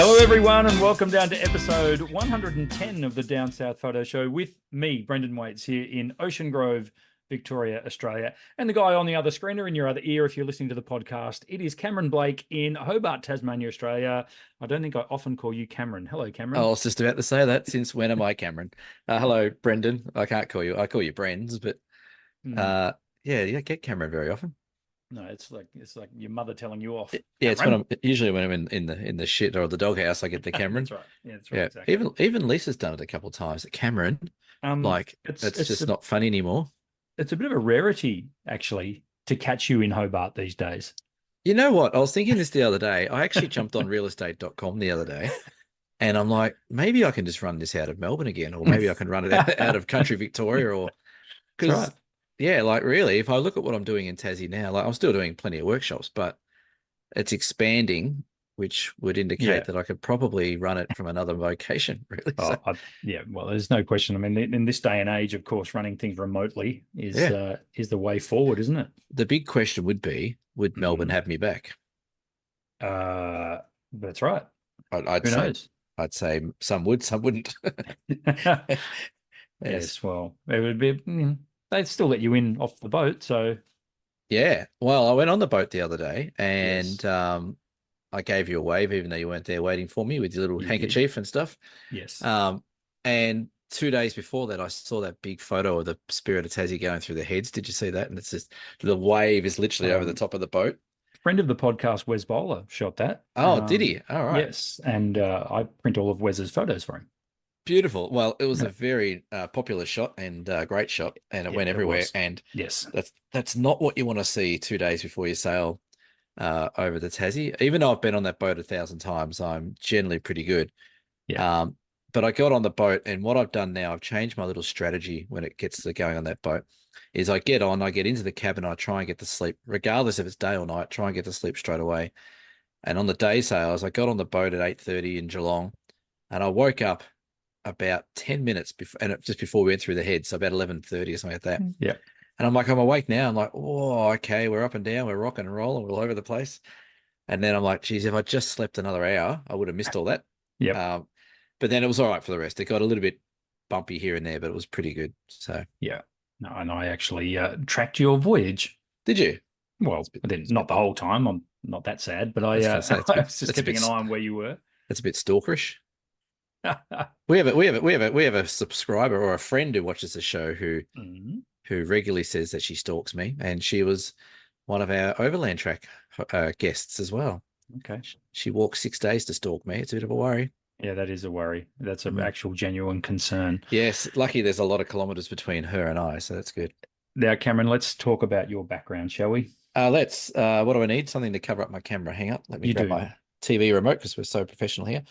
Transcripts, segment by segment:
Hello, everyone, and welcome down to episode 110 of the Down South Photo Show with me, Brendan Waits, here in Ocean Grove, Victoria, Australia. And the guy on the other screen or in your other ear, if you're listening to the podcast, it is Cameron Blake in Hobart, Tasmania, Australia. I don't think I often call you Cameron. Hello, Cameron. I was just about to say that. Since when am I Cameron? Hello, Brendan. I call you Brens, but Mm. uh, yeah, you don't get Cameron very often. No, it's like your mother telling you off, Yeah, it's when Cameron. I'm usually when I'm in the shit or the doghouse, I get the Cameron. That's right. Yeah, that's right. Yeah, Exactly. even Lisa's done it a couple of times. Cameron, like It's that's it's just a not funny anymore. it's a bit of a rarity actually to catch you in Hobart these days. You know what? I was thinking this the other day. I actually jumped on realestate.com the other day, and I'm like, maybe I can just run this out of Melbourne again, or maybe I can run it out of country Victoria, or That's right. because yeah, like really, if I look at what I'm doing in Tassie now, like I'm still doing plenty of workshops, but it's expanding, which would indicate Yeah. that I could probably run it from another location, really. So Yeah. Well, there's no question. I mean, in this day and age, of course, running things remotely yeah, is the way forward, isn't it? the big question would be, would Melbourne Mm. have me back? That's right. I'd Who say, knows? I'd say some would, some wouldn't. Yes. Yes. Well, it would be. They'd still let you in off the boat. So Yeah. Well, I went on the boat the other day and yes, I gave you a wave, even though you weren't there waiting for me with your little you did. handkerchief and stuff. Yes. Um, and 2 days before that, I saw that big photo of the Spirit of Tassie going through the heads. Did you see that? And it's just the wave is literally over the Um, top of the boat. Friend of the podcast, Wes Bowler, shot that. Oh, did he? All right. Yes, and I print all of Wes's photos for him. Beautiful. Well, it was Yeah, a very popular shot and great shot, and it yeah, went it everywhere. was. And Yes. that's not what you want to see 2 days before you sail over the Tassie. Even though I've been on that boat 1,000 times, I'm generally pretty good. Yeah. Um, but I got on the boat, and what I've done now, I've changed my little strategy when it gets to going on that boat. Is I get on, I get into the cabin, I try and get to sleep, regardless if it's day or night. Try and get to sleep straight away. And on the day sails, I got on the boat at 8:30 in Geelong, and I woke up about 10 minutes before, and just before we went through the head, so about 11:30 or something like that. Yeah. And I'm like, I'm awake now. I'm like, oh, okay, we're up and down, we're rocking and rolling, we're all over the place. And then I'm like, geez, if I just slept another hour, I would have missed all that. Yep. Um, but then it was all right for the rest. It got a little bit bumpy here and there, but it was pretty good. So, Yeah. No, and I actually tracked your voyage. did you? Well, I didn't, It's a bit, not the whole time. I'm not that sad, but I was going to say I was just it's a keeping an bit, eye on where you were. it's a bit stalkerish. We have a subscriber or a friend who watches the show Mhm. who regularly says that she stalks me, and she was one of our Overland Track guests as well. Okay. She walked 6 days to stalk me. It's a bit of a worry. Yeah, that is a worry. That's an Mm. actual genuine concern. Yes, lucky there's a lot of kilometers between her and I, so that's good. Now, Cameron, let's talk about your background, shall we? Let's. What do I need? Something to cover up my camera. Hang up. Let me You grab do. my TV remote because we're so professional here.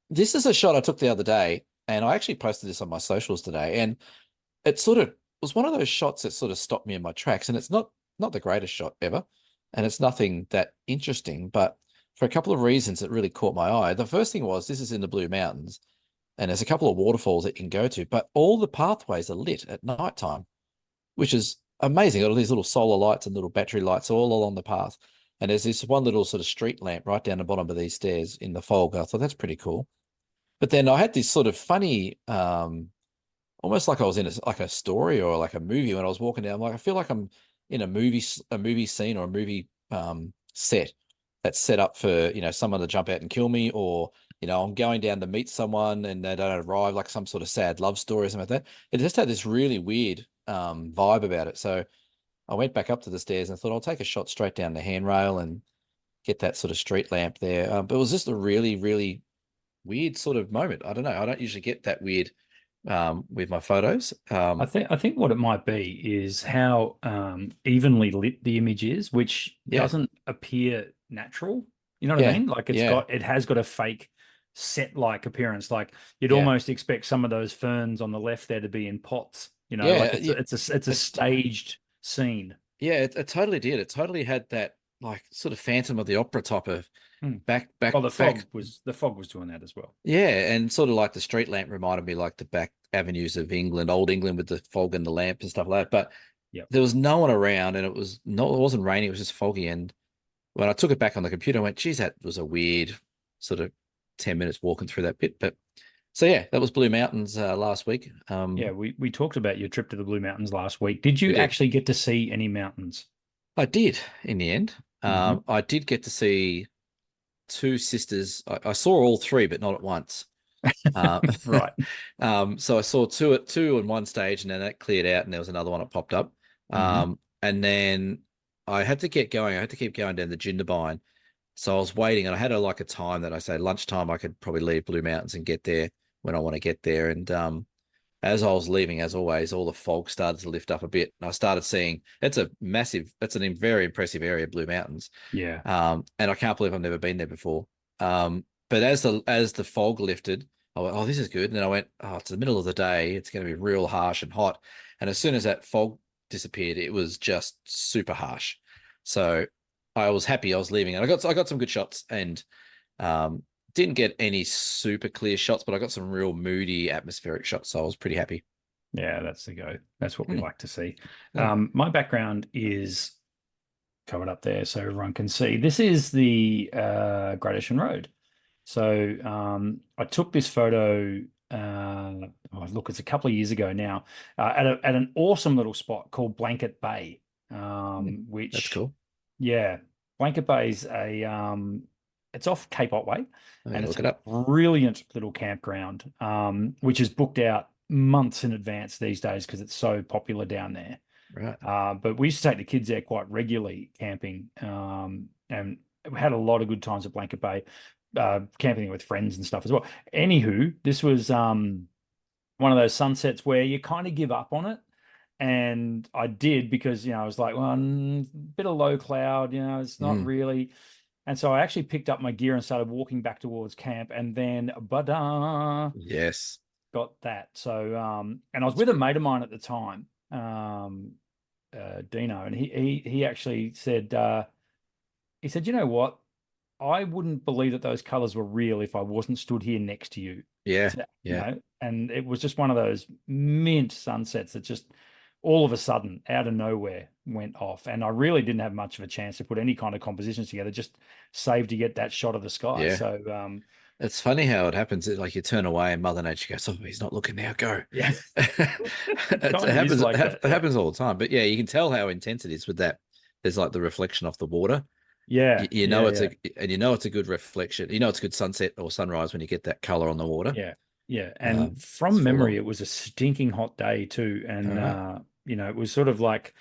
This is a shot I took the other day, and I actually posted this on my socials today. And it sort of was one of those shots that sort of stopped me in my tracks. And it's not the greatest shot ever, and it's nothing that interesting, but for a couple of reasons, it really caught my eye. The first thing was this is in the Blue Mountains, and there's a couple of waterfalls that you can go to, but all the pathways are lit at night time, which is amazing. All these little solar lights and little battery lights all along the path. And there's this one little sort of street lamp right down the bottom of these stairs in the fog. I thought that's pretty cool. But then I had this sort of funny, almost like I was in like a story or like a movie when I was walking down. Like I feel like I'm in a movie scene or a movie set that's set up for someone to jump out and kill me, or I'm going down to meet someone and they don't arrive, like some sort of sad love story or something like that. It just had this really weird vibe about it. So I went back up to the stairs and thought I'll take a shot straight down the handrail and get that sort of street lamp there. But it was just a really, really weird sort of moment. I don't know. I don't usually get that weird with my photos. I think what it might be is how evenly lit the image is, which Yeah, doesn't appear natural. You know what I yeah, mean? Like yeah, it has got a fake set-like appearance. Like you'd yeah, almost expect some of those ferns on the left there to be in pots. Like yeah, it's yeah. it's a It, staged scene. yeah, it totally did. It totally had that like sort of Phantom of the Opera type of Hmm. back Well, back. the fog was doing that as well. Yeah, and sort of like the street lamp reminded me like the back avenues of England, old England with the fog and the lamp and stuff like that. But Yep. there was no one around, and it wasn't raining, it was just foggy. And when I took it back on the computer, I went, geez, that was a weird sort of 10 minutes walking through that bit. But so yeah, that was Blue Mountains last week. Yeah, we talked about your trip to the Blue Mountains last week. Did you We did. actually get to see any mountains? I did in the end. Hmm. I did get to see two sisters. I saw all three, but not at once. Uh, Right. so I saw two on one stage, and then that cleared out, and there was another one that popped up. Hmm. And then I had to get going. I had to keep going down the Jindabyne. So I was waiting, and I had like a time that I say lunchtime. I could probably leave Blue Mountains and get there when I want to get there. And as I was leaving, as always, all the fog started to lift up a bit, and I started seeing it's a massive, it's a very impressive area, Blue Mountains. Yeah. And I can't believe I've never been there before. But as the fog lifted, I went, oh, this is good. And then I went, oh, it's the middle of the day. It's going to be real harsh and hot. And as soon as that fog disappeared, it was just super harsh. So I was happy I was leaving, and I got some good shots, and um, didn't get any super clear shots, but I got some real moody atmospheric shots. So I was pretty happy. Yeah, that's the go. That's what we Mm, like to see. yeah. My background is covered up there so everyone can see. This is the Great Ocean Road. So I took this photo. Oh, look, it's a couple of years ago now, at an awesome little spot called Blanket Bay, That's which, cool. yeah, Blanket Bay's it's off Cape Otway, I'm and gonna it's look a it up. brilliant little campground, which is booked out months in advance these days because it's so popular down there. Right. But we used to take the kids there quite regularly camping, and we had a lot of good times at Blanket Bay, camping with friends and stuff as well. Anywho, this was one of those sunsets where you kind of give up on it. And I did because, I was like, well, bit of low cloud, it's not Mm, really. And so I actually picked up my gear and started walking back towards camp, and then yes. got that. So and I was That's with a good. mate of mine at the time, Dino, and he actually said, you know what? I wouldn't believe that those colors were real if I wasn't stood here next to you. Yeah. So, Yeah. and it was just one of those mint sunsets that just all of a sudden out of nowhere went off. And I really didn't have much of a chance to put any kind of compositions together, just saved to get that shot of the sky. Yeah. So It's funny how it happens. It's like you turn away and Mother Nature goes, "Oh, he's not looking now. Go." yeah, it It kind of is happens. like that. It Yeah. happens all the time. But yeah, you can tell how intense it is with that. There's like the reflection off the water. Yeah. You know Yeah. it's Yeah. a good reflection. You know it's a good sunset or sunrise when you get that color on the water. Yeah, yeah. And It's from full memory, on. it was a stinking hot day too. All And right. it was sort of like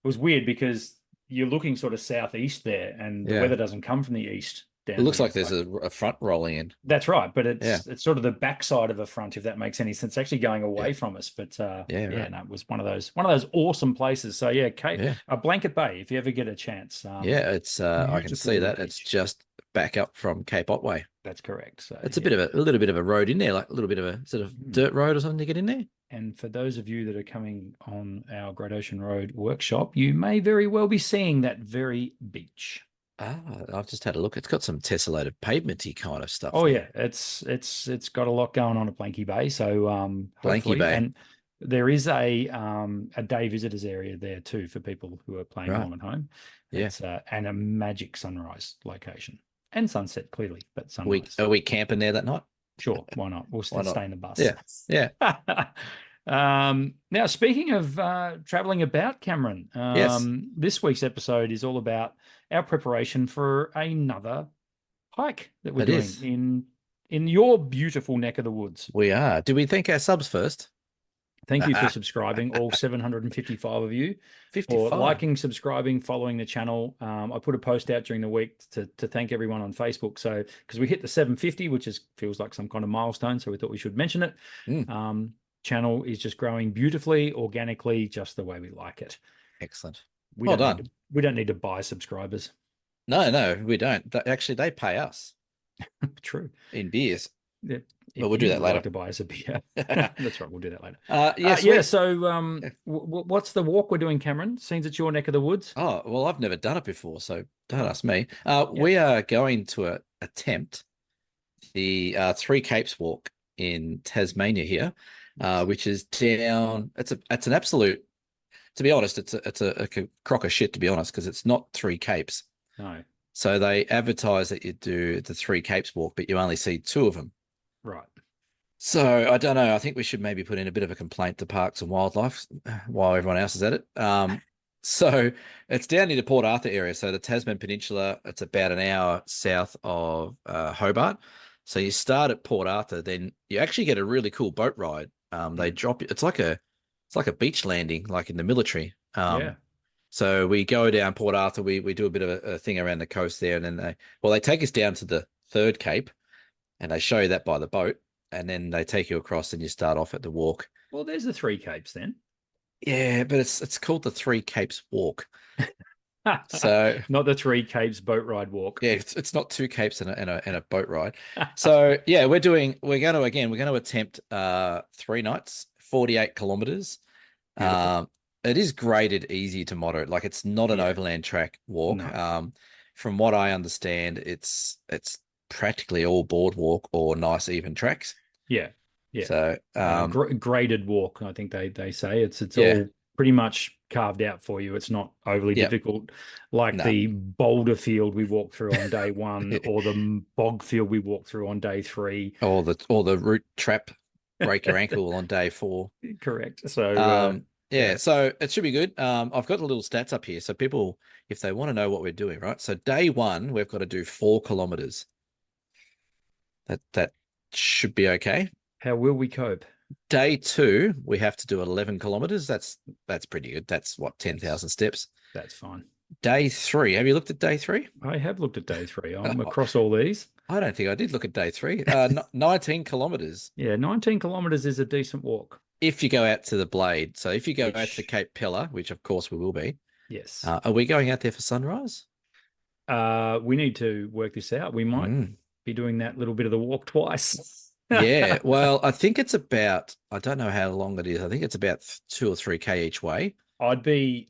it was weird because you're looking sort of southeast there, and the Yeah. weather doesn't come from the east It down looks here. like It's there's like a front rolling in. that's right, but Yeah. it's sort of the backside of a front, if that makes any sense. It's actually going Yeah. away from us. But Yeah. yeah, Right. no, it was one of those awesome places. So yeah, Kate, Yeah. Blanket Bay, if you ever get a chance. Yeah. It's I can Beautiful see little that. It's beach. just back up from Cape Otway. That's correct. So It's yeah. a little bit of a road in there, like a little bit of a sort of Mhm. dirt road or something to get in there. And for those of you that are coming on our Great Ocean Road workshop, you may very well be seeing that very beach. Ah, I've just had a look. It's got some tessellated pavementy kind of stuff Oh there. yeah, it's got a lot going on at Blanky Bay. So Blanky hopefully, Bay. and there is a day visitors area there too for people who are playing Right. along at home. Yeah. It's and a magic sunrise location and sunset clearly, but We sunrise. are we camping there that night? Sure, why not? We'll Why not? stay in the bus. Yeah. Yeah. Now, speaking of traveling about, Cameron, Yes, this week's episode is all about our preparation for another hike that we're it doing is. in your beautiful neck of the woods. We are. Do we thank our subs first? Thank you for subscribing, all 755 of you, for 55. liking, subscribing, following the channel. I put a post out during the week to thank everyone on Facebook. So because we hit the 750, which feels like some kind of milestone, so we thought we should mention it. Mm, Channel is just growing beautifully, organically, just the way we like it. excellent. We Well don't need to done. we don't need to buy subscribers. No, we don't. Actually, they pay us True. in beers, Yeah, but if we'll do you that would like later. to buy us a beer, that's right. We'll do that later. Yeah, Yeah. sweet. So, Yeah. what's the walk we're doing, Cameron? Seems it's your neck of the woods. Oh, well, I've never done it before, so don't Oh, ask me. yeah. We are going to attempt the Three Capes walk in Tasmania here, Yes. which is down. It's an absolute. To be honest, it's a crock of shit. To be honest, because it's not Three Capes. No. So they advertise that you do the Three Capes walk, but you only see two of them. Right. So I don't know. I think we should maybe put in a bit of a complaint to Parks and Wildlife while everyone else is at it. So it's down near the Port Arthur area. So the Tasman Peninsula, it's about an hour south of Hobart. So you start at Port Arthur, then you actually get a really cool boat ride. They drop you. It's like a beach landing, like in the military. Yeah. So we go down Port Arthur. We do a bit of a thing around the coast there, and then they take us down to the third Cape, and they show you that by the boat, and then they take you across, and you start off at the walk. Well, there's the Three Capes then. Yeah, but it's called the Three Capes Walk. So Not the Three Capes boat ride walk. yeah, it's not two capes and a boat ride. So yeah, we're going to attempt 3 nights, 48 kilometers. Beautiful. It is graded easy to moderate. Like it's not an Yeah. overland track walk. No. From what I understand, it's practically all boardwalk or nice even tracks. Yeah. Yeah. So Graded walk, I think they say it's yeah, all pretty much carved out for you. It's not overly yeah, difficult like no. the boulder field we walked through on day one or the bog field we walked through on day three. Or the root trap break your ankle on day 4. Correct. So Yeah, so it should be good. I've got the little stats up here. So people, if they want to know what we're doing, right? So day 1, we've got to do 4 kilometers. That should be okay. how will we cope? Day 2, we have to do 11 kilometers. That's pretty good. That's what, 10,000 steps. That's fine. Day 3. Have you looked at day 3? I have looked at day 3. I'm across all these. I don't think I did look at day 3. 19 kilometers. Yeah, 19 kilometers is a decent walk. If you go out to the Blade. So if you go out Which- to Cape Pillar, which of course we will be. Yes. Are we going out there for sunrise? We need to work this out. We might be doing that little bit of the walk twice. Yeah, well, I think it's about, I don't know how long it is. I think it's about 2 or 3K each way. I'd be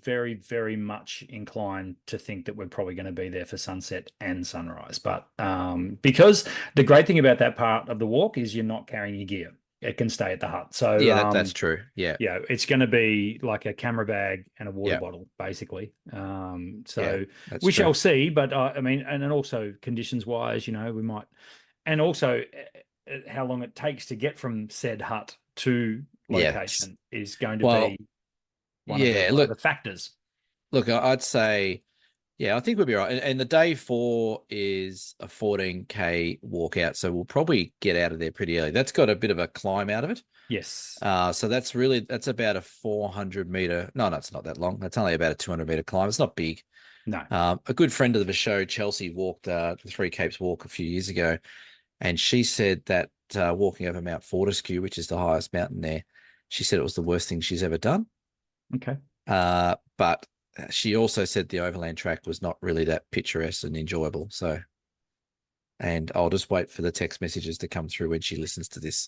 very, very much inclined to think that we're probably going to be there for sunset and sunrise. But because the great thing about that part of the walk is you're not carrying your gear. It can stay at the hut. So Yeah, that's true. Yeah. yeah, it's going to be like a camera bag and a water Yeah. bottle, basically. Yeah, So that's we true. shall see. But I mean, and then also conditions wise, we might, and also how long it takes to get from said hut to Yeah. location is going to Well, be one yeah, of the factors. look, I'd say, yeah, I think we'll be right. And the day 4 is a 14K walkout. So we'll probably get out of there pretty early. That's got a bit of a climb out of it. Yes. So that's about a 400-meter. No, it's not that long. That's only about a 200-meter climb. It's not big. No. A good friend of the show, Chelsea, walked the Three Capes walk a few years ago. And she said that walking over Mount Fortescue, which is the highest mountain there, she said it was the worst thing she's ever done. Okay. But she also said the overland track was not really that picturesque and enjoyable. So, and I'll just wait for the text messages to come through when she listens to this.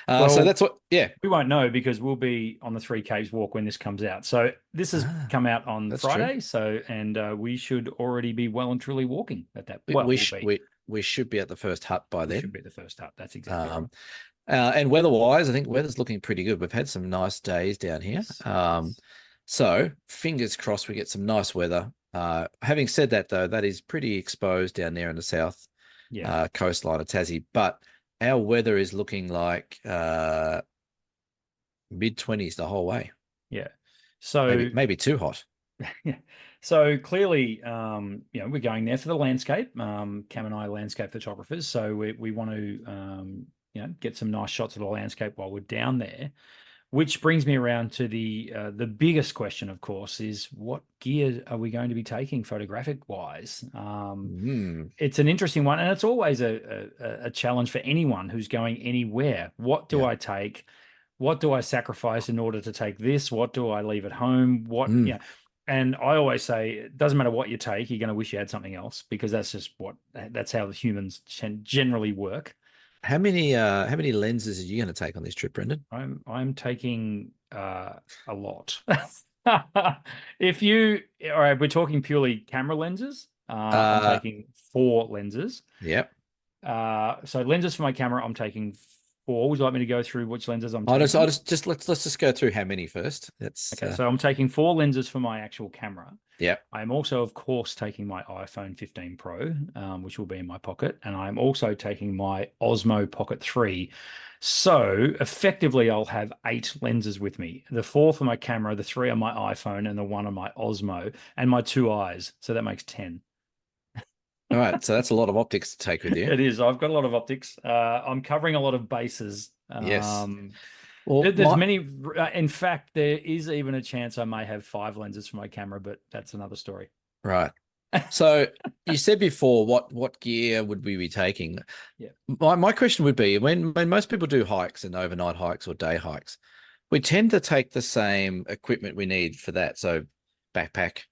So that's what, yeah. We won't know because we'll be on the Three Caves walk when this comes out. So this has come out on Friday. True. So, and we should already be well and truly walking at that. Well, we should be at the first hut by then. We should be at the first hut. That's exactly right. And weather-wise, I think weather's looking pretty good. We've had some nice days down here. So fingers crossed we get some nice weather. Having said that, though, that is pretty exposed down there in the south coastline of Tassie. But our weather is looking like mid-20s the whole way. Yeah. So maybe too hot. Yeah. So clearly, we're going there for the landscape. Cam and I are landscape photographers, so we want to, get some nice shots of the landscape while we're down there. Which brings me around to the biggest question, of course, is what gear are we going to be taking photographic wise? It's an interesting one, and it's always a challenge for anyone who's going anywhere. What do I take? What do I sacrifice in order to take this? What do I leave at home? And I always say, it doesn't matter what you take, you're going to wish you had something else because that's how the humans generally work. How many lenses are you going to take on this trip, Brendan? I'm taking a lot. All right, we're talking purely camera lenses. I'm taking 4 lenses. Yep. So lenses for my camera, I'm taking 4. Would you like me to go through which lenses I'm I taking? just let's just go through how many first. That's Okay, so I'm taking 4 lenses for my actual camera. yeah. I am also, of course, taking my iPhone 15 Pro, which will be in my pocket, and I'm also taking my Osmo Pocket 3. So effectively, I'll have 8 lenses with me. The 4 for my camera, the 3 on my iPhone, and the 1 on my Osmo, and my 2 eyes. So that makes 10. All right, so that's a lot of optics to take with you. It is. I've got a lot of optics. I'm covering a lot of bases. Yes. Well, There's many. In fact, there is even a chance I may have 5 lenses for my camera, but that's another story. right. So you said before, what gear would we be taking? Yeah. My question would be when most people do hikes and overnight hikes or day hikes, we tend to take the same equipment we need for that. So backpack,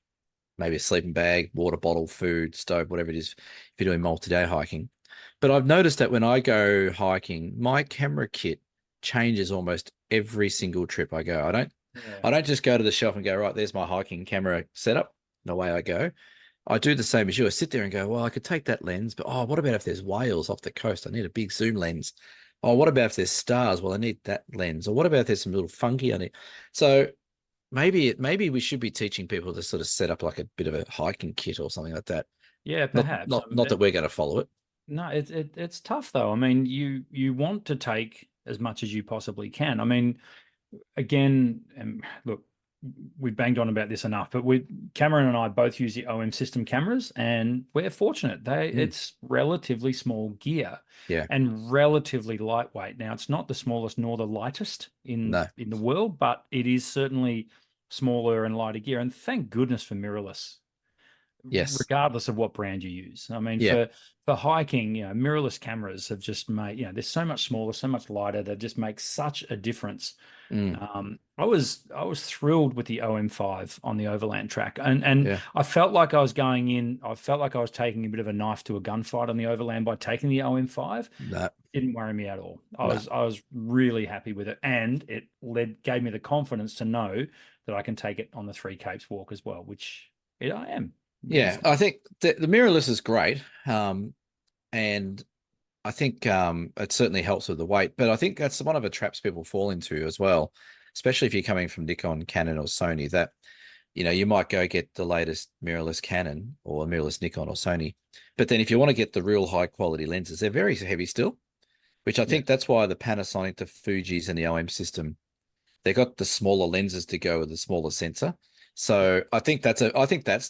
maybe a sleeping bag, water bottle, food, stove, whatever it is, if you're doing multi-day hiking. But I've noticed that when I go hiking, my camera kit changes almost every single trip I go. Yeah. I don't just go to the shelf and go, right, there's my hiking camera setup, and away I go. I do the same as you. I sit there and go, well, I could take that lens, but what about if there's whales off the coast? I need a big zoom lens. Oh, what about if there's stars? Well, I need that lens. Or what about if there's some little fungi on it? So maybe we should be teaching people to sort of set up like a bit of a hiking kit or something like that. Yeah, Not perhaps. not not that we're going to follow it. No, it's tough though. I mean, you want to take as much as you possibly can. I mean, again, look, we banged on about this enough, but Cameron and I both use the OM system cameras, and we're fortunate. It's relatively small gear, Yeah. and relatively lightweight. Now, it's not the smallest nor the lightest No. in the world, but it is certainly smaller and lighter gear. And thank goodness for mirrorless, Yes. regardless of what brand you use. I mean, Yeah. for hiking, mirrorless cameras have just made, they're so much smaller, so much lighter. They just make such a difference. I was thrilled with the OM5 on the overland track, and Yeah. I felt like I was going in. I felt like I was taking a bit of a knife to a gunfight on the overland by taking the OM5. No. Didn't worry me at all. I No. was really happy with it, and it gave me the confidence to know that I can take it on the Three Capes walk as well, which I am. Yeah, I think the mirrorless is great. And I think it certainly helps with the weight, but I think that's one of the traps people fall into as well, especially if you're coming from Nikon, Canon, or Sony, that you might go get the latest mirrorless Canon or mirrorless Nikon or Sony, but then if you want to get the real high quality lenses, they're very heavy still, which I think that's why the Panasonic, the Fujis, and the OM system, they got the smaller lenses to go with the smaller sensor. So I think that's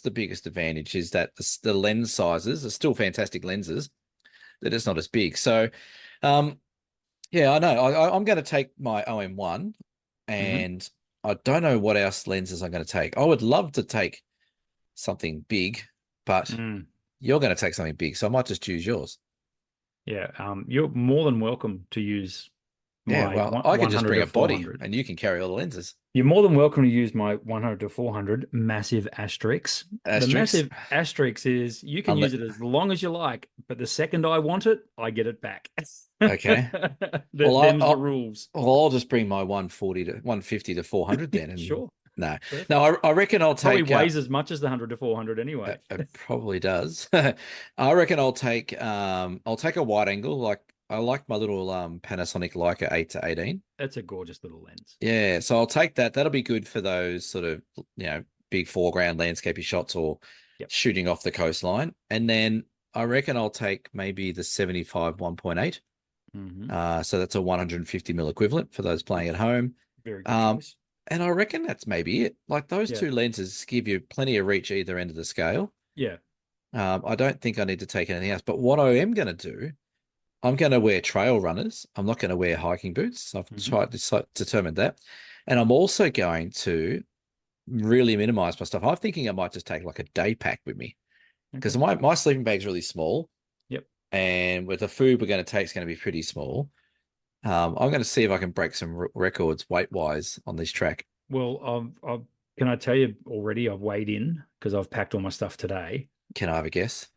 the biggest advantage, is that the lens sizes are still fantastic lenses. They're just not as big. So, yeah, I know. I'm going to take my OM1, and I don't know what else lenses I'm going to take. I would love to take something big, but you're going to take something big, so I might just choose yours. Yeah, you're more than welcome to use my I can just 100 bring to a body, 400. and you can carry all the lenses. You're more than welcome to use my 100 to 400 massive asterisk. The massive asterisk is you can use it as long as you like, but the second I want it, I get it back. Okay. Them's the rules. Well, I'll just bring my 140 to 150 to 400 then. And Sure. No, I reckon I'll take. Probably weighs as much as the 100 to 400 anyway. It probably does. I reckon I'll take a wide angle. Like I like my little Panasonic Leica 8 to 18. That's a gorgeous little lens. Yeah, so I'll take that. That'll be good for those sort of big foreground landscapey shots or shooting off the coastline. And then I reckon I'll take maybe the 75 1.8. So that's a 150 mil equivalent for those playing at home. Very good choice. And I reckon that's maybe it. Like those two lenses give you plenty of reach either end of the scale. Yeah. I don't think I need to take anything else. But what I am going to do, I'm going to wear trail runners. I'm not going to wear hiking boots. I've tried to determine that. And I'm also going to really minimize my stuff. I'm thinking I might just take like a day pack with me, because my sleeping bag's really small. Yep. And with the food we're going to take is going to be pretty small. I'm going to see if I can break some records weight-wise on this track. Well, can I tell you already? I've weighed in because I've packed all my stuff today. Can I have a guess?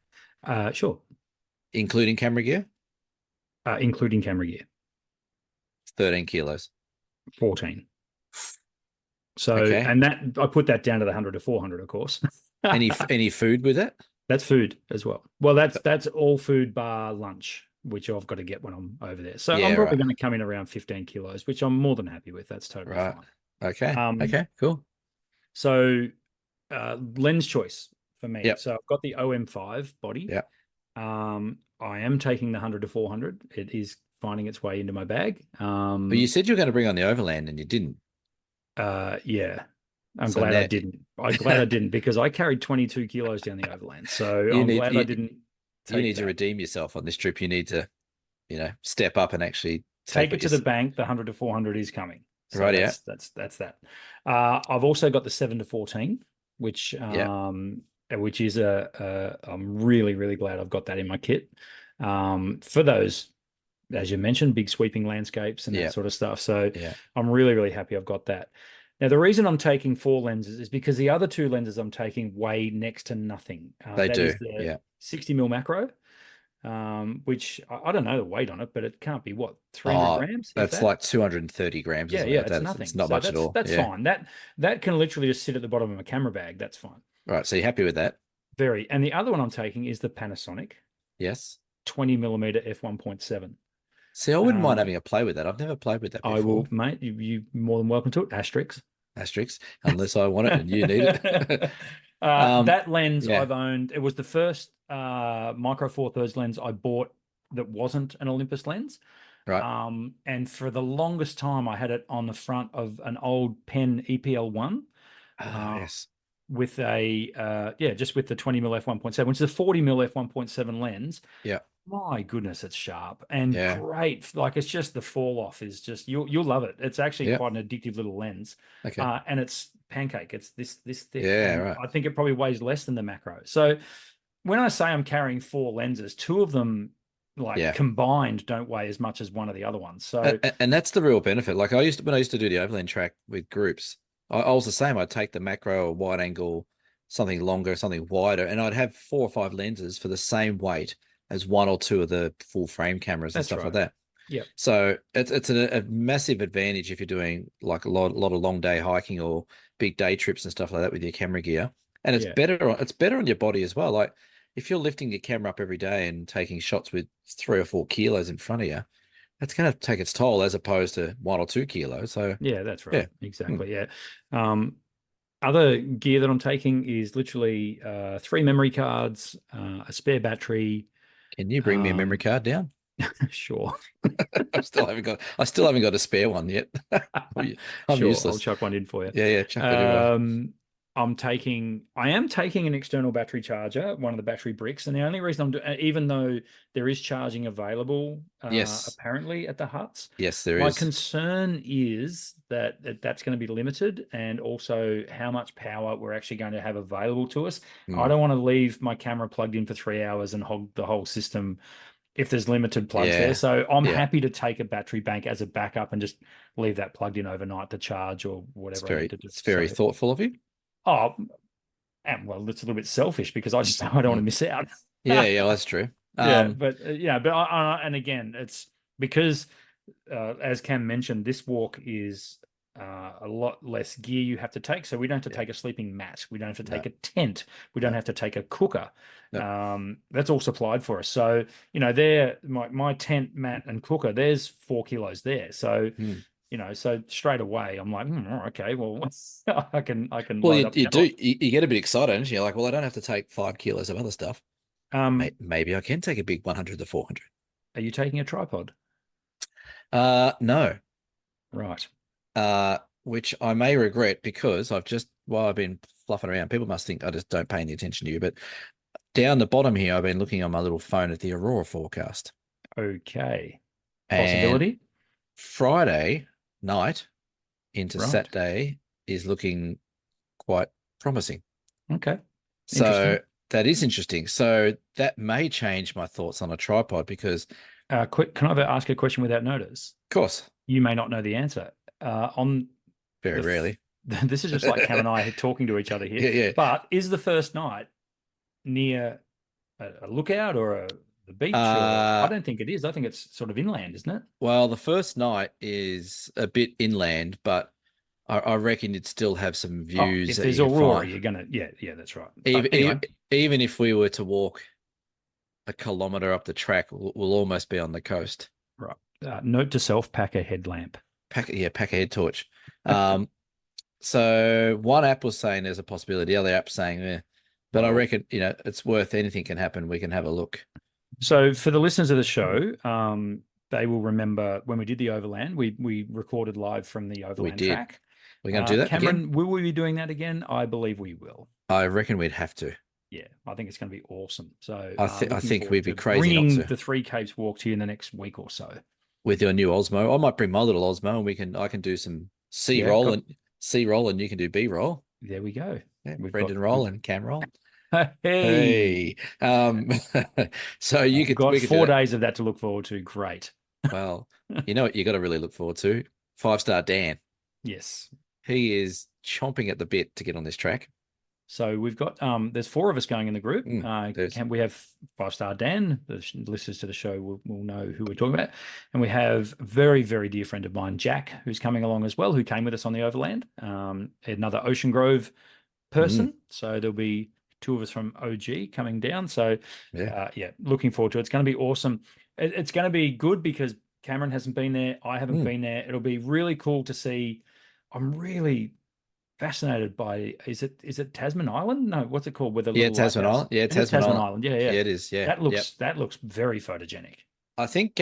Sure. Including camera gear? Including camera gear. 13 kilos. 14. So, and that I put that down to the 100 to 400, of course. Any food with it? That's food as well. Well, that's all food bar lunch. which I've got to get when I'm over there. So Yeah, I'm probably right. going to come in around 15 kilos, which I'm more than happy with. That's totally Right. fine. Okay. Um, Okay, cool. so lens choice for me. Yep. So I've got the OM5 body. Yep. I am taking the 100 to 400. It is finding its way into my bag. But you said you were going to bring on the overland and you didn't. Yeah. I'm So glad I now didn't. I'm glad I didn't because I carried 22 kilos down the overland. So you I'm need glad I didn't you take need to that. redeem yourself on this trip. You need to, step up and actually take Take what it you to the bank. The 100 to 400 is coming. So right. Yeah. that's that. I've also got the 7 to 14, which Yeah. which is I'm really really glad I've got that in my kit for those, as you mentioned, big sweeping landscapes and that Yeah. sort of stuff. So Yeah. I'm really really happy I've got that. Now the reason I'm taking 4 lenses is because the other 2 lenses I'm taking weigh next to nothing. They That do. is the Yeah. 60 mil macro, which I don't know the weight on it, but it can't be what 300 Oh, grams, if that's that. like 230 grams or Yeah, something yeah, like it's that. It's nothing. not So much at all. that's Yeah. fine. That can literally just sit at the bottom of a camera bag. That's fine. Right. So you're happy with that? Very. And the other one I'm taking is the Panasonic Yes. 20 millimeter f1.7. See, I wouldn't mind Um, having a play with that. I've never played with that I will, before. mate. You more than welcome to it. Asterix. Asterisk, unless I want it and you need it. That lens Yeah. I've owned. It was the first micro four thirds lens I bought that wasn't an Olympus lens. Right. And for the longest time, I had it on the front of an old Pen EPL1 Ah, uh, yes. with a just with the 20 mil f1.7, which is a 40 mil f1.7 lens. Yeah. My goodness, it's sharp and Yeah. great. Like it's just the fall off is just you'll love it. It's actually Yeah. quite an addictive little lens, Okay. and it's pancake. It's this thick, Yeah. and Right. I think it probably weighs less than the macro. So when I say I'm carrying 4 lenses, 2 of them like Yeah. combined don't weigh as much as one of the other ones. So And that's the real benefit. Like when I used to do the overland track with groups, I was the same. I'd take the macro or wide angle, something longer, something wider, and I'd have 4 or 5 lenses for the same weight as one or two of the full frame cameras and that's stuff like right. that. Yep. So it's a massive advantage if you're doing like a lot of long day hiking or big day trips and stuff like that with your camera gear. And Yeah. it's better on your body as well. Like if you're lifting your camera up every day and taking shots with 3 or 4 kilos in front of you, that's going to take its toll as opposed to 1 or 2 kilos. So Yeah, that's yeah. right. Exactly. Yeah. Um, Other gear that I'm taking is literally 3 memory cards, a spare battery. Can you bring me a memory Um, card down? sure. I still haven't got a spare one yet. I'm Sure, I'll useless. chuck one in for you. Yeah, chuck that in. Right. I am taking an external battery charger, one of the battery bricks, and the only reason I'm doing, even though there is charging available, Yes. apparently at the huts, Yes, there my is. concern is that's going to be limited, and also how much power we're actually going to have available to us. I Mm, don't want to leave my camera plugged in for 3 hours and hog the whole system if there's limited plugs there. yeah. So I'm Yeah. happy to take a battery bank as a backup and just leave that plugged in overnight to charge or whatever I need to do. It's very So, thoughtful of you. oh, and well, it's a little bit selfish because I don't want to Mm. miss out. Yeah, yeah, well, that's true. Yeah, but and again, it's because as Cam mentioned, this walk is a lot less gear you have to take. So we don't have to Yeah, take a sleeping mat. We don't have to no, take a tent. We don't no, have to take a cooker. no. That's all supplied for us. So, there, my tent, mat, and cooker, there's 4 kilos there. So, Mm. so straight away, I'm like, okay, well, I can Well, load you, up you the do other. you get a bit excited, and you're like, well, I don't have to take 5 kilos of other stuff. Maybe I can take a big 100 to 400. Are you taking a tripod? No. Right. Which I may regret because while I've been fluffing around, people must think I just don't pay any attention to you. But down the bottom here, I've been looking on my little phone at the Aurora forecast. Okay. And Possibility? Friday night into Right. Saturday is looking quite promising. Okay. So Interesting. that is interesting. So that may change my thoughts on a tripod because, of Quick, can I ask a question without notice? course, You may not know the answer. On very the, rarely. this is just like Cam and I talking to each other here. Yeah, yeah. But is the first night near a lookout or the beach? Or I Uh, don't think it is. I think it's sort of inland, isn't it? well, the first night is a bit inland, but I reckon you'd still have some Oh, views if that you there's can Aurora, find. you're gonna, yeah, that's right. But Even, anyway, even if we were to walk a kilometre up the track, we'll almost be on the coast. Right. Note to self: pack a headlamp. Pack a head torch. So one app was saying there's a possibility, the other app saying, but I reckon, it's worth, anything can happen. We can have a look. So for the listeners of the show, they will remember when we did the Overland, we recorded live from the Overland track. We're going to do that Cameron, again? will we be doing that again? I believe we will. I reckon we'd have to. Yeah, I think it's going to be awesome. So I think we'd be crazy bringing not to. the Three Capes walk to you in the next week or so. With your new Osmo, I might bring my little Osmo, and I can do some C-roll and you can do B-roll. There we go. Yeah, Brendan roll and Cam roll. Hey. So we got could 4 days of that to look forward to. Great. Well, you know what you got to really look forward to? 5-star Dan. Yes. He is chomping at the bit to get on this track. So we've got there's 4 of us going in the group. We have 5-star Dan. The listeners to the show will know who we're talking about, and we have a very, very dear friend of mine, Jack, who's coming along as well, who came with us on the Overland. Another Ocean Grove person. So there'll be 2 of us from OG coming down. So looking forward to it. It's going to be awesome. It's going to be good because Cameron hasn't been there. I haven't been there. It'll be really cool to see. I'm really fascinated by, is it Tasman Island? No, what's it called? With the Tasman Island. Yeah, Tasman Island. Yeah, it is. Yeah, that looks very photogenic. I think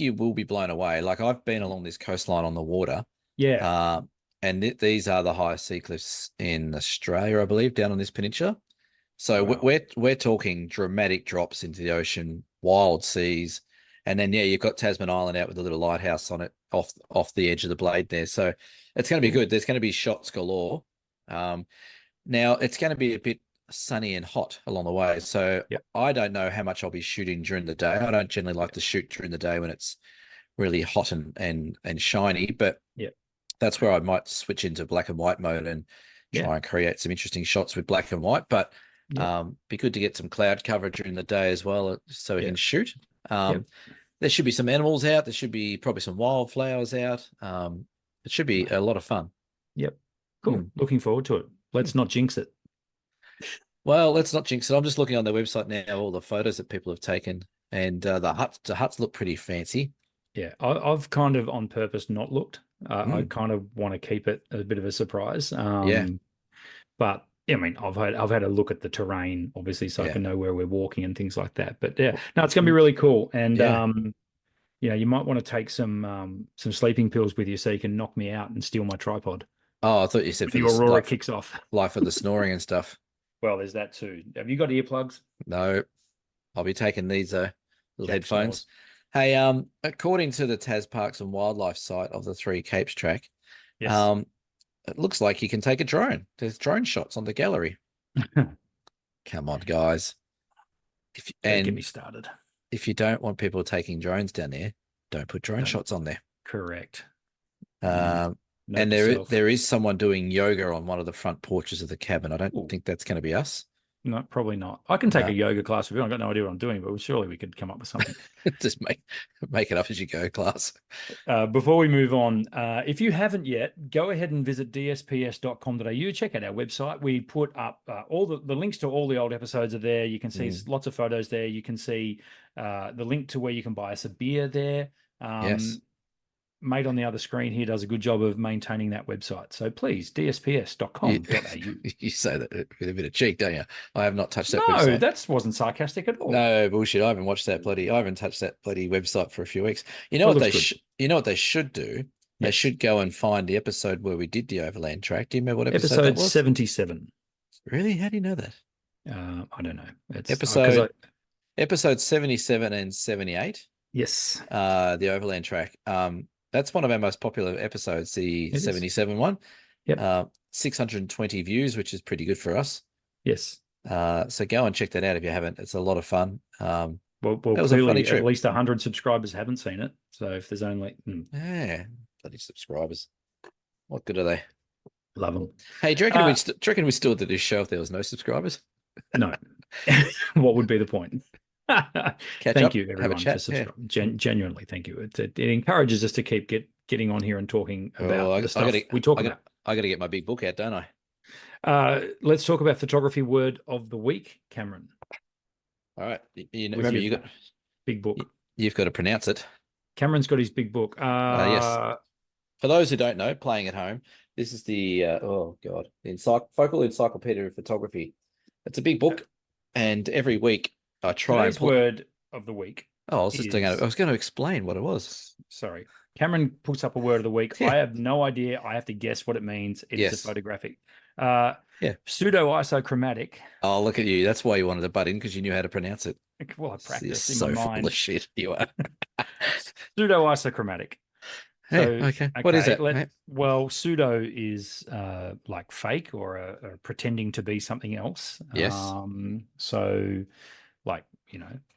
you will be blown away. Like, I've been along this coastline on the water. Yeah. And these are the highest sea cliffs in Australia, I believe, down on this peninsula. So we're talking dramatic drops into the ocean, wild seas, and then you've got Tasman Island out with a little lighthouse on it off the edge of the blade there. So it's going to be good. There's going to be shots galore. Now it's going to be a bit sunny and hot along the way. So I don't know how much I'll be shooting during the day. I don't generally like to shoot during the day when it's really hot and shiny, but that's where I might switch into black and white mode and try and create some interesting shots with black and white. But be good to get some cloud cover during the day as well, so we can shoot. There should be some animals out. There should be probably some wildflowers out. It should be a lot of fun. Yep. Cool. Looking forward to it. Let's not jinx it. Well, let's not jinx it. I'm just looking on their website now, all the photos that people have taken, and the huts look pretty fancy. Yeah, I've kind of on purpose not looked. I kind of want to keep it a bit of a surprise. But I mean, I've had a look at the terrain, obviously, so I can know where we're walking and things like that. But no, it's going to be really cool. And you might want to take some sleeping pills with you so you can knock me out and steal my tripod. Oh, I thought you said the Aurora kicks off. Life of the snoring and stuff. Well, there's that too. Have you got earplugs? No, I'll be taking these little headphones. Hey, according to the Tas Parks and Wildlife site of the Three Capes track, it looks like you can take a drone. There's drone shots on the gallery. Come on, guys. Don't get me started. If you don't want people taking drones down there, don't put drone shots on there. Correct. And there is someone doing yoga on one of the front porches of the cabin. I don't think that's going to be us. No, probably not. I can take a yoga class with you. I've got no idea what I'm doing, but surely we could come up with something. Just make it up as you go class. Before we move on, if you haven't yet, go ahead and visit dsps.com.au. Check out our website. We put up all the links to all the old episodes are there. You can see lots of photos there. You can see the link to where you can buy us a beer there. Yes. Mate on the other screen here does a good job of maintaining that website. So please, dsps.com.au. You say that with a bit of cheek, don't you? I have not touched that website. No, that wasn't sarcastic at all. No, bullshit. I haven't touched that bloody website for a few weeks. You know what they should do? They should go and find the episode where we did the Overland track. Do you remember what episode that was? 77. Really? How do you know that? I don't know. It's episode 77 and 78. Yes. The Overland track. That's one of our most popular episodes, the 77 one. Yep. 620 views, which is pretty good for us. Yes. So go and check that out if you haven't. It's a lot of fun. Well, clearly at least 100 subscribers haven't seen it. So if there's only... bloody subscribers. What good are they? Love them. Hey, do you reckon we still did this show if there was no subscribers? No. What would be the point? Thank you, everyone, for subscribing. Genuinely, thank you. It encourages us to keep getting on here and talking about the stuff we talk about. I got to get my big book out, don't I? Let's talk about photography word of the week, Cameron. All right. with Remember, your big book. you've got to pronounce it. Cameron's got his big book. Yes. For those who don't know, playing at home, this is the oh god, the Focal Encyclopedia of Photography. It's a big book, and every week I try and Today's pull. word of the week Oh, I was just is. I was going to explain what it was. Sorry. Cameron puts up a word of the week. Yeah. I have no idea. I have to guess what it means. It is a Yes. photographic. Yeah. Pseudo isochromatic. Oh, look at you. That's why you wanted to butt in, because you knew how to pronounce it. Well, I You're practiced in my so full mind. of shit. You are. Pseudo isochromatic. Yeah. So, Okay. What is it? well, pseudo is like fake or pretending to be something else. Yes. So, like,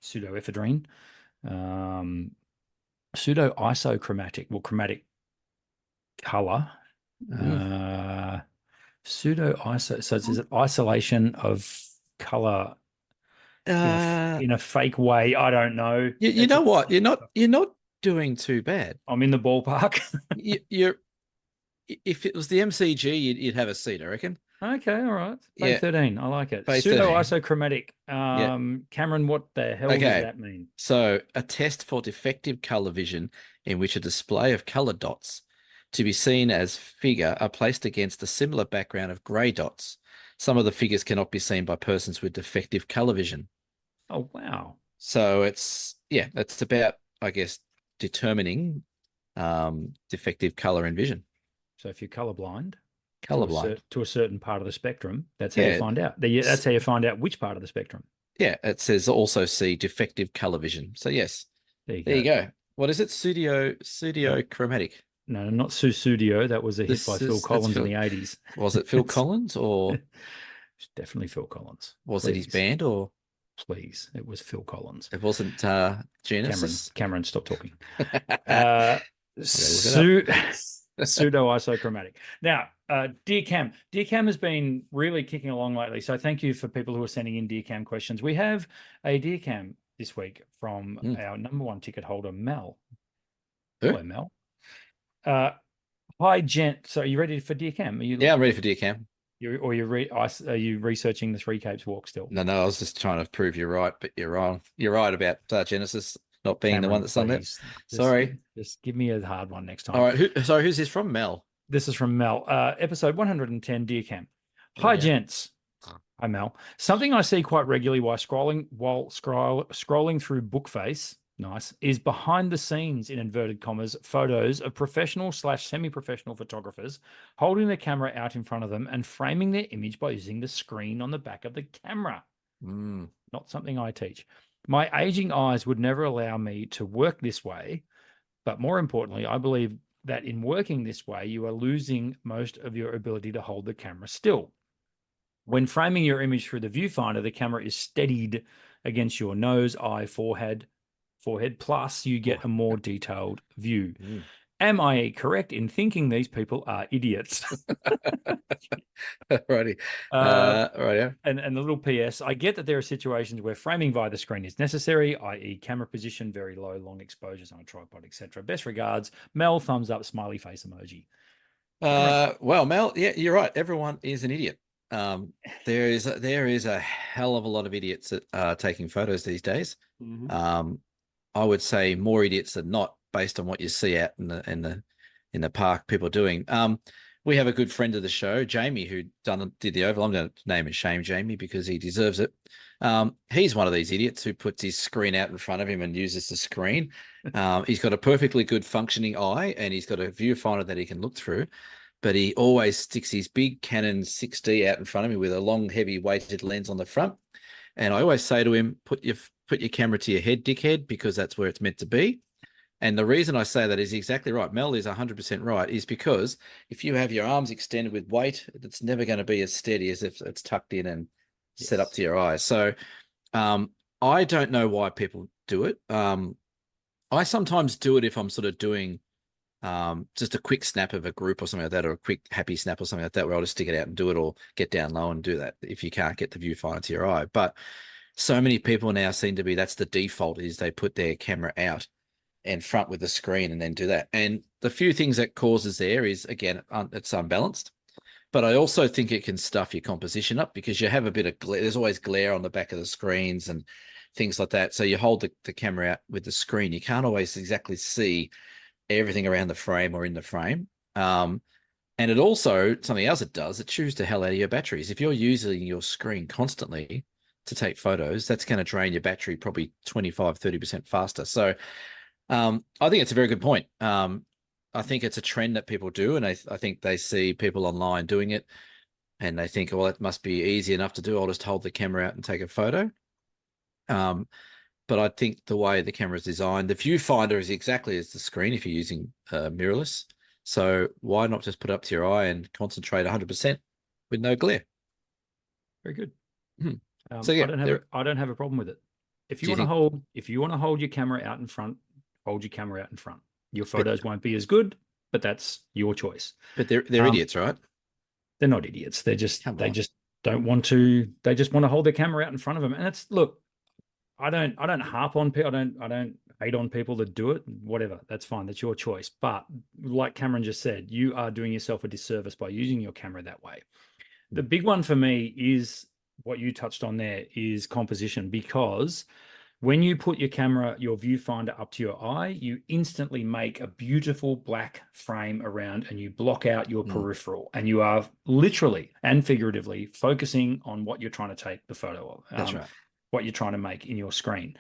pseudoephedrine. Pseudo isochromatic, well, chromatic color. Pseudo iso. So is it isolation of color in a fake way? I don't know. You know what? You're not doing too bad. I'm in the ballpark. You're if it was the MCG, you'd have a seat, I reckon. Okay, all right. Bay Yeah. 13. I like it. Bay Pseudo 13. isochromatic. Yeah. Cameron, what the hell does Okay. that mean? So a test for defective color vision in which a display of color dots to be seen as figure are placed against a similar background of gray dots. Some of the figures cannot be seen by persons with defective color vision. Oh, wow. So it's about, I guess, determining defective color and vision. So if you're colorblind, Colorblind. to a certain part of the spectrum, that's how you find out. That's how you find out which part of the spectrum. Yeah, it says also see defective color vision. So yes, there you go. What is it? Pseudo chromatic. No, not Studio. That was a hit by Phil Collins in the 80s. Was it Phil Collins or? It's definitely Phil Collins. Was it his band or? Please, it was Phil Collins. It wasn't Genesis. Cameron, stop talking. Pseudo isochromatic. Now, Dear Cam has been really kicking along lately. So thank you for people who are sending in Dear Cam questions. We have a Dear Cam this week from our number one ticket holder, Mel. Hello, Mel. Hi, gent. So are you ready for Dear Cam? Yeah, I'm ready for Dear Cam. Are you researching the Three Capes walk still? No, I was just trying to prove you're right, but you're wrong. You're right about Genesis not being the one that's done that. Sorry. Just give me a hard one next time. All right. Who's this from? Mel. This is from Mel. Episode 110, Dear Cam. Hi, gents. Hi, Mel. Something I see quite regularly while scrolling through Bookface, nice, is behind the scenes, in inverted commas, photos of professional/semi-professional photographers holding the camera out in front of them and framing their image by using the screen on the back of the camera. Not something I teach. My aging eyes would never allow me to work this way, but more importantly, I believe that in working this way, you are losing most of your ability to hold the camera still. When framing your image through the viewfinder, the camera is steadied against your nose, eye, forehead, plus you get a more detailed view. Am I correct in thinking these people are idiots? Righty. Right. And the little PS, I get that there are situations where framing via the screen is necessary, i.e. camera position, very low, long exposures on a tripod, etc. Best regards, Mel, thumbs up, smiley face emoji. Well, Mel, yeah, you're right. Everyone is an idiot. There is a hell of a lot of idiots that are taking photos these days. I would say more idiots than not, based on what you see out in the park, people doing. We have a good friend of the show, Jamie, who did the Oval. I'm going to name and shame Jamie because he deserves it. He's one of these idiots who puts his screen out in front of him and uses the screen. He's got a perfectly good functioning eye and he's got a viewfinder that he can look through, but he always sticks his big Canon 6D out in front of me with a long, heavy weighted lens on the front. And I always say to him, put your camera to your head, dickhead, because that's where it's meant to be. And the reason I say that is exactly right. Mel is 100% right, is because if you have your arms extended with weight, it's never going to be as steady as if it's tucked in and set up to your eyes. So I don't know why people do it. I sometimes do it if I'm sort of doing just a quick snap of a group or something like that, or a quick happy snap or something like that, where I'll just stick it out and do it, or get down low and do that if you can't get the viewfinder to your eye. But so many people now seem to be, that's the default, is they put their camera out and front with the screen and then do that. And the few things that causes there is, again, it's unbalanced. But I also think it can stuff your composition up because you have a bit of glare. There's always glare on the back of the screens, and things like that. So you hold the camera out with the screen. You can't always exactly see everything around the frame or in the frame. And it also, something else it does, it chews the hell out of your batteries. If you're using your screen constantly to take photos, that's going to drain your battery probably 25, 30% faster. So I think it's a very good point. I think it's a trend that people do, and I think they see people online doing it, and they think, well, it must be easy enough to do. I'll just hold the camera out and take a photo. But I think the way the camera is designed, the viewfinder is exactly as the screen if you're using mirrorless. So why not just put it up to your eye and concentrate 100% with no glare? Very good. So yeah, I don't have a problem with it. If you want to hold your camera out in front, hold your camera out in front. Your photos won't be as good, but that's your choice. But they're idiots, right? They're not idiots. They just don't want to. They just want to hold their camera out in front of them. And it's, look, I don't harp on people. I don't hate on people that do it. Whatever, that's fine. That's your choice. But like Cameron just said, you are doing yourself a disservice by using your camera that way. The big one for me is what you touched on there, is composition, because when you put your camera, your viewfinder up to your eye, you instantly make a beautiful black frame around, and you block out your peripheral, and you are literally and figuratively focusing on what you're trying to take the photo of. That's right. What you're trying to make in your screen.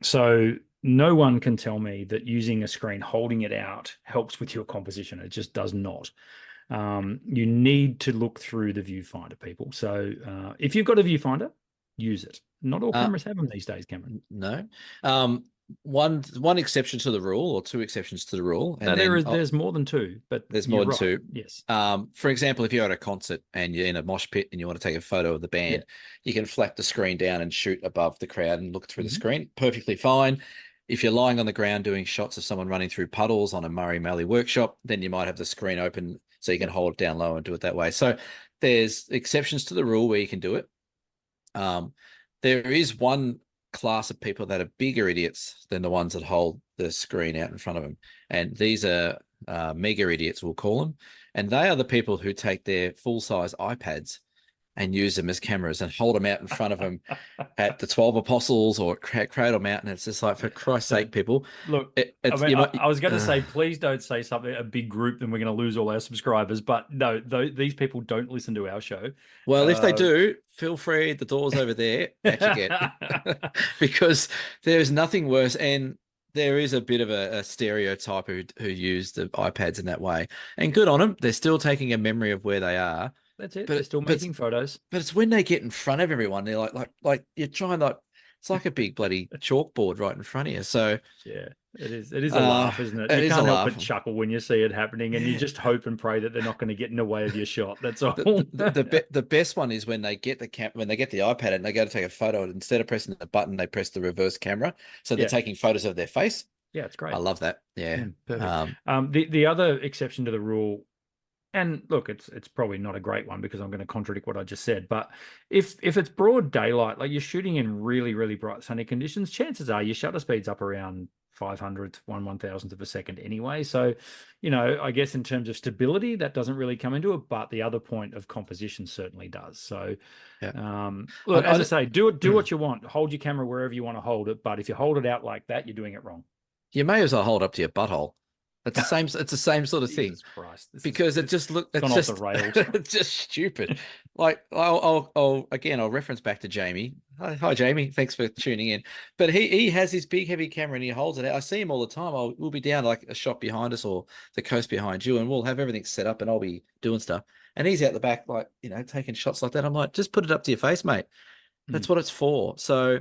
So no one can tell me that using a screen, holding it out, helps with your composition. It just does not. You need to look through the viewfinder, people. So if you've got a viewfinder, use it. Not all cameras have them these days, Cameron. No. One exception to the rule, or two exceptions to the rule. And there's more than two, but there's more than two. Yes. For example, if you're at a concert and you're in a mosh pit and you want to take a photo of the band, you can flap the screen down and shoot above the crowd and look through the screen. Perfectly fine. If you're lying on the ground doing shots of someone running through puddles on a Murray Mallee workshop, then you might have the screen open so you can hold it down low and do it that way. So there's exceptions to the rule where you can do it. There is one class of people that are bigger idiots than the ones that hold the screen out in front of them. And these are mega idiots, we'll call them. And they are the people who take their full-size iPads and use them as cameras and hold them out in front of them at the 12 Apostles or Cradle Mountain. It's just like, for Christ's sake, people. Look, I was going to say, please don't say something, a big group, then we're going to lose all our subscribers. But no, these people don't listen to our show. Well, if they do, feel free. The door's over there at your get. Because there's nothing worse. And there is a bit of a stereotype who use the iPads in that way. And good on them. They're still taking a memory of where they are. That's it. They're still making photos. But it's when they get in front of everyone, they're like you're trying it's like a big bloody chalkboard right in front of you. So yeah, it is a laugh, isn't it? You can't help but chuckle when you see it happening, and you just hope and pray that they're not going to get in the way of your shot. That's all. The best one is when they get the iPad and they go to take a photo, and instead of pressing the button, they press the reverse camera. So they're taking photos of their face. Yeah, it's great. I love that. Yeah. Perfect. The other exception to the rule, and look, it's probably not a great one because I'm going to contradict what I just said, but if it's broad daylight, like you're shooting in really, really bright sunny conditions, chances are your shutter speed's up around 500 to 1/1000th of a second anyway. So, I guess in terms of stability, that doesn't really come into it, but the other point of composition certainly does. So, look, as I say, do what you want. Hold your camera wherever you want to hold it, but if you hold it out like that, you're doing it wrong. You may as well hold up to your butthole. It's the same sort of thing. Christ, because it just looks off the rails. It's just stupid. Like I'll reference back to Jamie. Hi Jamie, thanks for tuning in. But he has his big heavy camera and he holds it out. I see him all the time. We'll be down like a shop behind us or the coast behind you, and we'll have everything set up and I'll be doing stuff. And he's out the back, like, taking shots like that. I'm like, just put it up to your face, mate. That's what it's for. So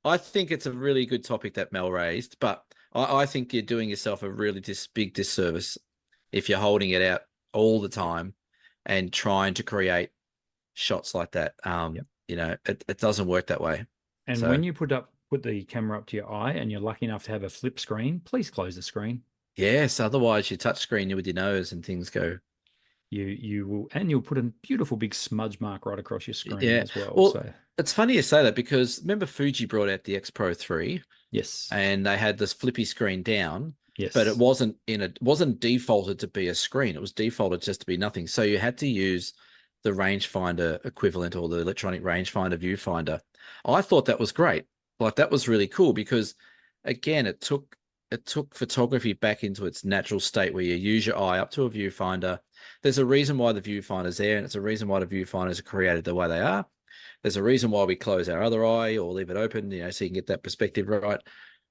I think it's a really good topic that Mel raised, but I think you're doing yourself a really big disservice if you're holding it out all the time and trying to create shots like that. It doesn't work that way. And when you put the camera up to your eye and you're lucky enough to have a flip screen, please close the screen. Yes, otherwise you touch screen with your nose and things go. You'll put a beautiful big smudge mark right across your screen as well. Well, it's funny you say that because remember Fuji brought out the X Pro 3. Yes. And they had this flippy screen down. Yes. But it wasn't defaulted to be a screen. It was defaulted just to be nothing. So you had to use the rangefinder equivalent or the electronic rangefinder viewfinder. I thought that was great. like that was really cool because again, it took photography back into its natural state where you use your eye up to a viewfinder. There's a reason why the viewfinder's there, and it's a reason why the viewfinders are created the way they are. There's a reason why we close our other eye or leave it open, so you can get that perspective right.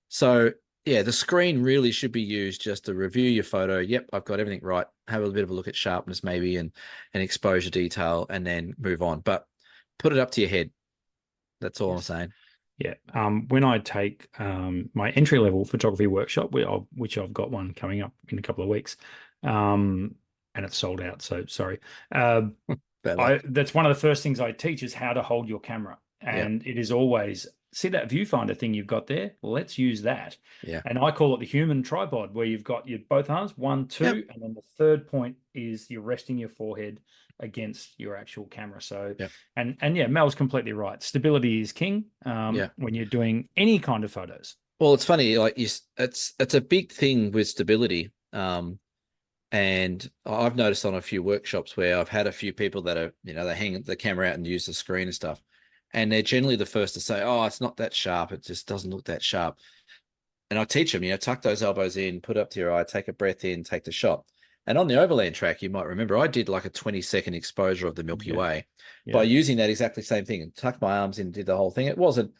So yeah, the screen really should be used just to review your photo. Yep, I've got everything right. Have a bit of a look at sharpness maybe and exposure detail, and then move on. But put it up to your head. That's all I'm Yes. saying. Yeah. When I take my entry level photography workshop, which I've got one coming up in a couple of weeks, and it's sold out. So sorry. Uh, Bad luck. that's one of the first things I teach is how to hold your camera. Yeah, And it is always, see that viewfinder thing you've got there? Let's use that. yeah, And I call it the human tripod, where you've got your both arms, one, yep, two, and then the third point is you're resting your forehead against your actual camera. So, yep, and yeah, Mel's completely right. Stability is king yeah. when you're doing any kind of photos. Well, it's funny, like it's a big thing with stability. And I've noticed on a few workshops where I've had a few people that are, they hang the camera out and use the screen and stuff. And they're generally the first to say, oh, it's not that sharp. It just doesn't look that sharp. And I teach them, tuck those elbows in, put up to your eye, take a breath in, take the shot. And on the overland track, you might remember I did like a 20-second exposure of the Milky Yeah. Way by Yeah. using that exactly same thing and tucked my arms in, did the whole thing. It wasn't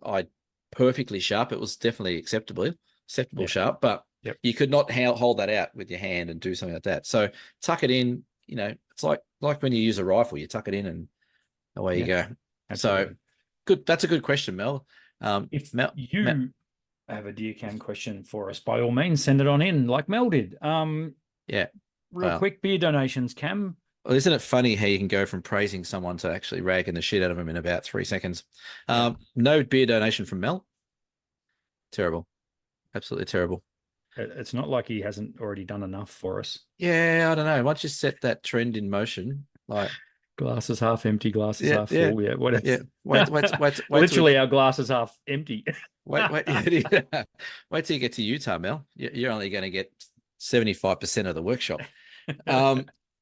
I perfectly sharp. It was definitely acceptable Yeah. sharp, but Yep. you could not hold that out with your hand and do something like that. So tuck it in, it's like when you use a rifle, you tuck it in and away you go. So Absolutely. good. That's a good question, Mel. If Mel, you have a deer cam question for us, by all means, send it on in like Mel did. yeah. Real Well, quick, beer donations, Cam. well, isn't it funny how you can go from praising someone to actually ragging the shit out of them in about 3 seconds? Yeah. No beer donation from Mel. Terrible. Absolutely terrible. It's not like he hasn't already done enough for us. Yeah, I don't know. Once you set that trend in motion, like, Glass is half empty, glass is yeah, half yeah, full. Yeah, whatever. yeah. Wait till Literally, our glass is half empty. yeah. Wait till you get to Utah, Mel. You're only going to get 75% of the workshop.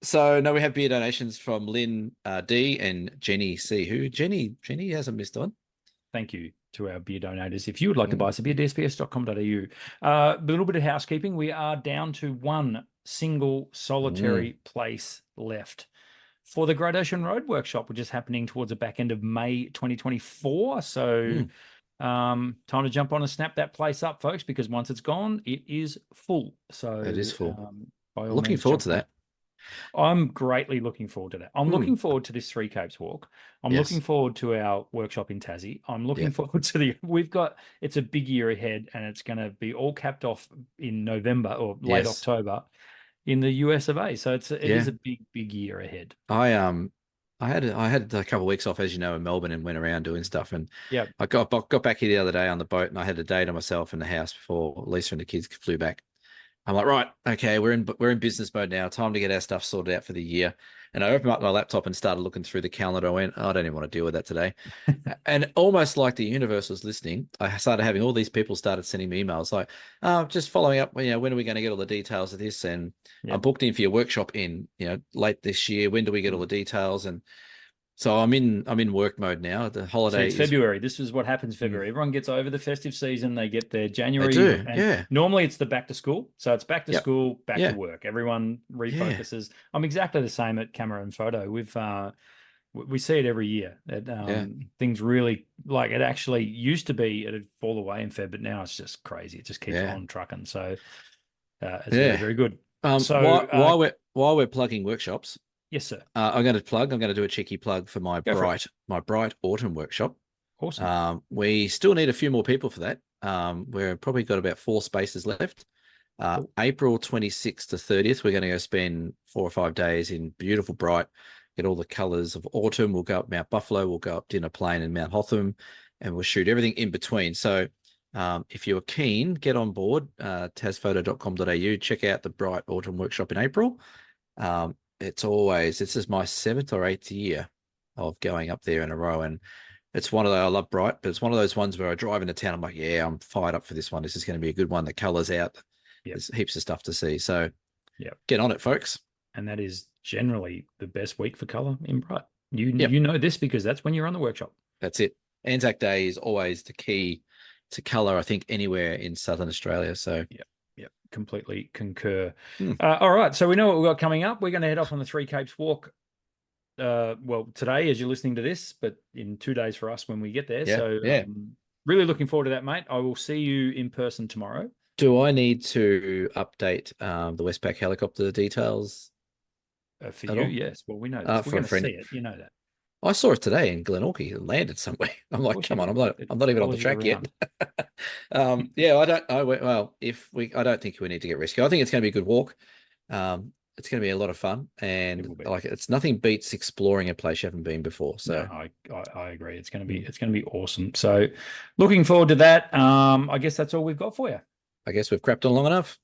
So no, we have beer donations from Lynn D and Jenny C. Who Jenny hasn't missed on. Thank you to our beer donators. If you would like to buy us a beer, dsps.com.au. A little bit of housekeeping. We are down to one single solitary place left for the Great Ocean Road workshop, which is happening towards the back end of May 2024. So time to jump on and snap that place up, folks, because once it's gone, it is full. So It is full. by all Looking means, forward jump to on. that. I'm greatly looking forward to that. I'm looking forward to this Three Capes walk. I'm looking Yes. forward to our workshop in Tassie. I'm looking Yeah. forward to it's a big year ahead, and it's going to be all capped off in November or late Yes. October in the US of A. So it is Yeah. a big year ahead. I had a couple of weeks off, as you know, in Melbourne and went around doing stuff. And Yeah. I got back here the other day on the boat, and I had a day to myself in the house before Lisa and the kids flew back. I'm like, right, okay, we're in business mode now. Time to get our stuff sorted out for the year. And I opened up my laptop and started looking through the calendar. I went, oh, I don't even want to deal with that today. And almost like the universe was listening, I started having all these people started sending me emails like, just following up, when are we going to get all the details of this? And I'm booked in for your workshop in, late this year. When do we get all the details? And so I'm in work mode now. The See, holiday it's is February. This is what happens February. Everyone gets over the festive season. They get their they January, do. and Yeah. normally it's the back to school. So it's back to Yep. school, back to Yeah. work. Everyone Yeah. refocuses. I'm exactly the same at Camera and Photo. We see it every year that Yeah. things really, like, it actually used to be it'd fall away in Feb, but now it's just crazy. It just keeps Yeah. on trucking. So it's very, Yeah. very good. While So while we're plugging workshops, yes, sir. I'm going to do a cheeky plug for Go for it. my bright autumn workshop. Awesome. We still need a few more people for that. We've probably got about 4 spaces left. Cool. April 26th to 30th, we're going to go spend 4 or 5 days in beautiful bright, get all the colors of autumn. We'll go up Mount Buffalo, we'll go up Dinner Plain and Mount Hotham, and we'll shoot everything in between. So if you're keen, get on board, tasphoto.com.au, check out the bright autumn workshop in April. This is my 7th or 8th year of going up there in a row. And it's one of those, I love bright, but it's one of those ones where I drive into town. I'm like, yeah, I'm fired up for this one. This is going to be a good one. The colors out. Yep. There's heaps of stuff to see. So Yep. get on it, folks. And that is generally the best week for color in bright. You Yep. you know this because that's when you're on the workshop. That's it. Anzac Day is always the key to colour, I think, anywhere in Southern Australia. So, Yep, completely concur. Hmm. All right, so we know what we've got coming up. We're going to head off on the Three Capes walk. Well, today, as you're listening to this, but in 2 days for us when we get there. Yeah, So, yeah. Really looking forward to that, mate. I will see you in person tomorrow. Do I need to update the Westpac helicopter details For at you, all? yes. Well, we know this. We're For a going to see friend. it. You know that. I saw it today in Glenorchy. It landed somewhere. I'm Of like, course you come on, will. I'm not even on the Follows you track yet. around. Yeah, I don't. Well, I don't think we need to get risky. I think it's going to be a good walk. It's going to be a lot of fun, It and will be. like it's nothing beats exploring a place you haven't been before. So No, I agree. It's going to be awesome. So, looking forward to that. I guess that's all we've got for you. I guess we've crapped on long enough.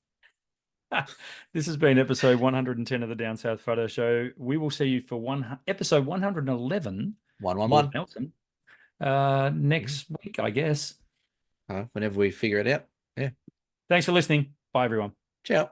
This has been episode 110 of the Down South Photo Show. We will see you for episode 111. 111. Nelson. Next week, I guess. Whenever we figure it out. Yeah. Thanks for listening. Bye, everyone. Ciao.